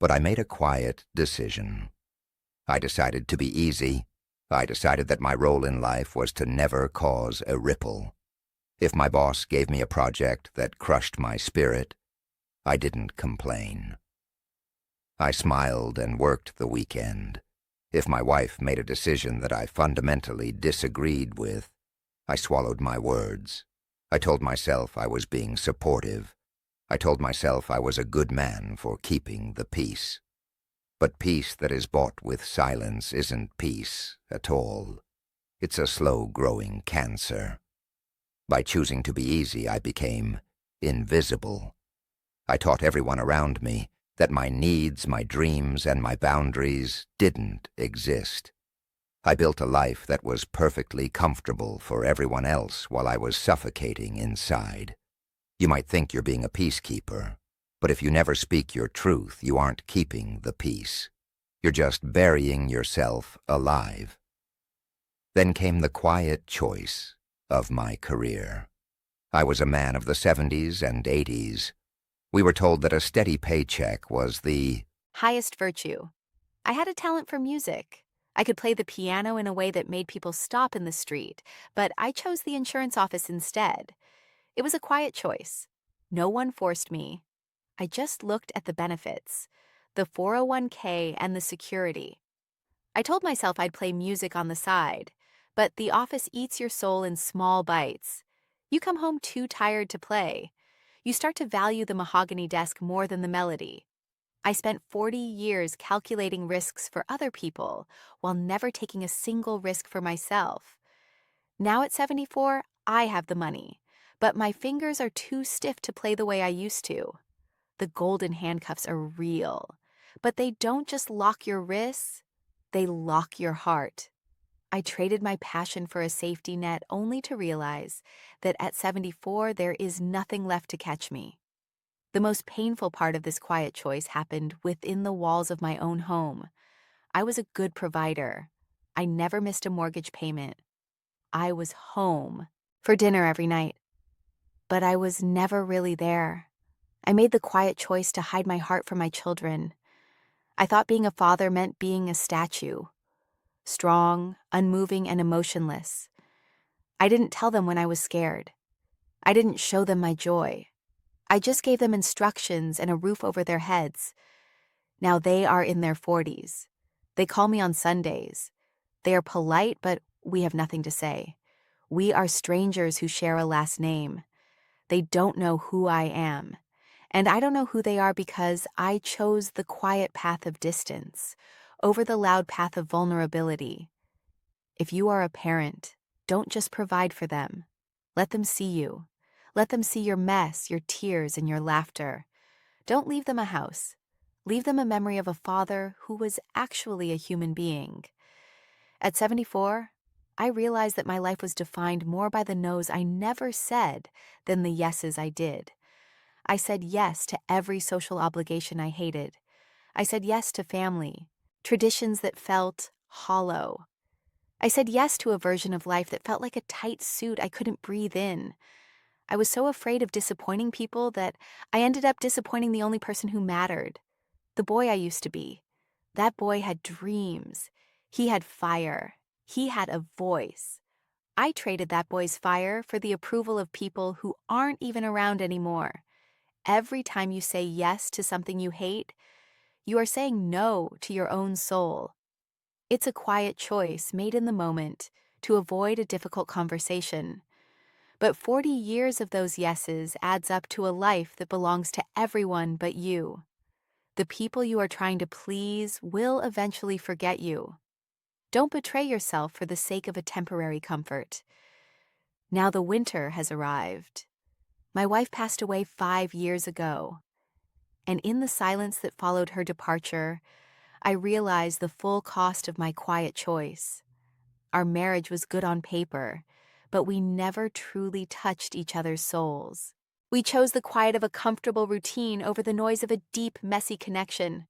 But I made a quiet decision. I decided to be easy. I decided that my role in life was to never cause a ripple. If my boss gave me a project that crushed my spirit, I didn't complain. I smiled and worked the weekend. If my wife made a decision that I fundamentally disagreed with, I swallowed my words. I told myself I was being supportive. I told myself I was a good man for keeping the peace. But peace that is bought with silence isn't peace at all. It's a slow-growing cancer. By choosing to be easy, I became invisible. I taught everyone around me that my needs, my dreams, and my boundaries didn't exist. I built a life that was perfectly comfortable for everyone else while I was suffocating inside. You might think you're being a peacekeeper, but if you never speak your truth, you aren't keeping the peace. You're just burying yourself alive. Then came the quiet choice of my career. I was a man of the 70s and 80s. We were told that a steady paycheck was the highest virtue. I had a talent for music. I could play the piano in a way that made people stop in the street, but I chose the insurance office instead. It was a quiet choice. No one forced me. I just looked at the benefits, the 401k and the security. I told myself I'd play music on the side, but the office eats your soul in small bites. You come home too tired to play. You start to value the mahogany desk more than the melody. I spent 40 years calculating risks for other people while never taking a single risk for myself. Now at 74, I have the money, but my fingers are too stiff to play the way I used to. The golden handcuffs are real, but they don't just lock your wrists, they lock your heart. I traded my passion for a safety net only to realize that at 74 there is nothing left to catch me. The most painful part of this quiet choice happened within the walls of my own home. I was a good provider. I never missed a mortgage payment. I was home for dinner every night. But I was never really there. I made the quiet choice to hide my heart from my children. I thought being a father meant being a statue. Strong, unmoving, and emotionless. I didn't tell them when I was scared. I didn't show them my joy. I just gave them instructions and a roof over their heads. Now they are in their 40s. They call me on Sundays. They are polite, but we have nothing to say. We are strangers who share a last name. They don't know who I am. And I don't know who they are because I chose the quiet path of distance over the loud path of vulnerability. If you are a parent, don't just provide for them. Let them see you. Let them see your mess, your tears, and your laughter. Don't leave them a house. Leave them a memory of a father who was actually a human being. At 74, I realized that my life was defined more by the no's I never said than the yeses I did. I said yes to every social obligation I hated. I said yes to family, traditions that felt hollow. I said yes to a version of life that felt like a tight suit I couldn't breathe in. I was so afraid of disappointing people that I ended up disappointing the only person who mattered, the boy I used to be. That boy had dreams. He had fire. He had a voice. I traded that boy's fire for the approval of people who aren't even around anymore. Every time you say yes to something you hate, you are saying no to your own soul. It's a quiet choice made in the moment to avoid a difficult conversation. But 40 years of those yeses adds up to a life that belongs to everyone but you. The people you are trying to please will eventually forget you. Don't betray yourself for the sake of a temporary comfort. Now the winter has arrived. My wife passed away 5 years ago. And in the silence that followed her departure, I realized the full cost of my quiet choice. Our marriage was good on paper, but we never truly touched each other's souls. We chose the quiet of a comfortable routine over the noise of a deep, messy connection.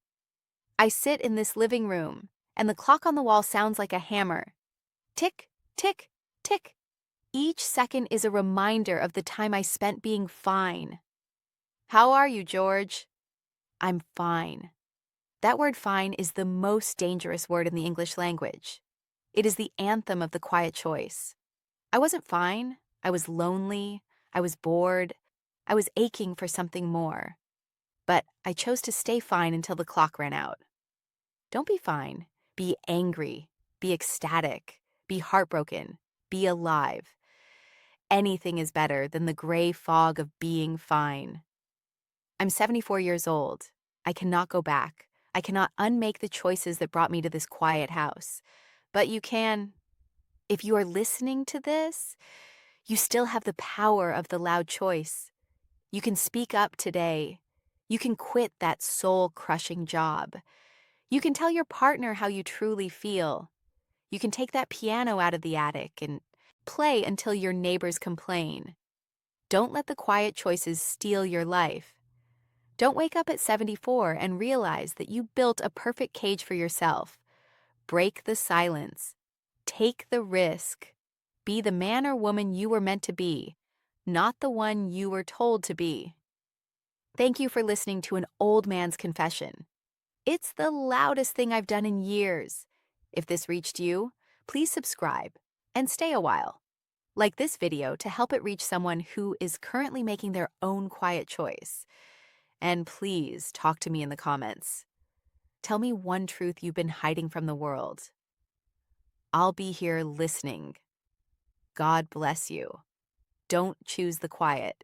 I sit in this living room, and the clock on the wall sounds like a hammer. Tick, tick, tick. Each second is a reminder of the time I spent being fine. How are you, George? I'm fine. That word fine is the most dangerous word in the English language. It is the anthem of the quiet choice. I wasn't fine. I was lonely. I was bored. I was aching for something more. But I chose to stay fine until the clock ran out. Don't be fine. Be angry. Be ecstatic. Be heartbroken. Be alive. Anything is better than the gray fog of being fine. I'm 74 years old. I cannot go back. I cannot unmake the choices that brought me to this quiet house. But you can. If you are listening to this, you still have the power of the loud choice. You can speak up today. You can quit that soul-crushing job. You can tell your partner how you truly feel. You can take that piano out of the attic and play until your neighbors complain. Don't let the quiet choices steal your life. Don't wake up at 74 and realize that you built a perfect cage for yourself. Break the silence. Take the risk. Be the man or woman you were meant to be, not the one you were told to be. Thank you for listening to an old man's confession. It's the loudest thing I've done in years. If this reached you, please subscribe and stay a while. Like this video to help it reach someone who is currently making their own quiet choice. And please talk to me in the comments. Tell me one truth you've been hiding from the world. I'll be here listening. God bless you. Don't choose the quiet.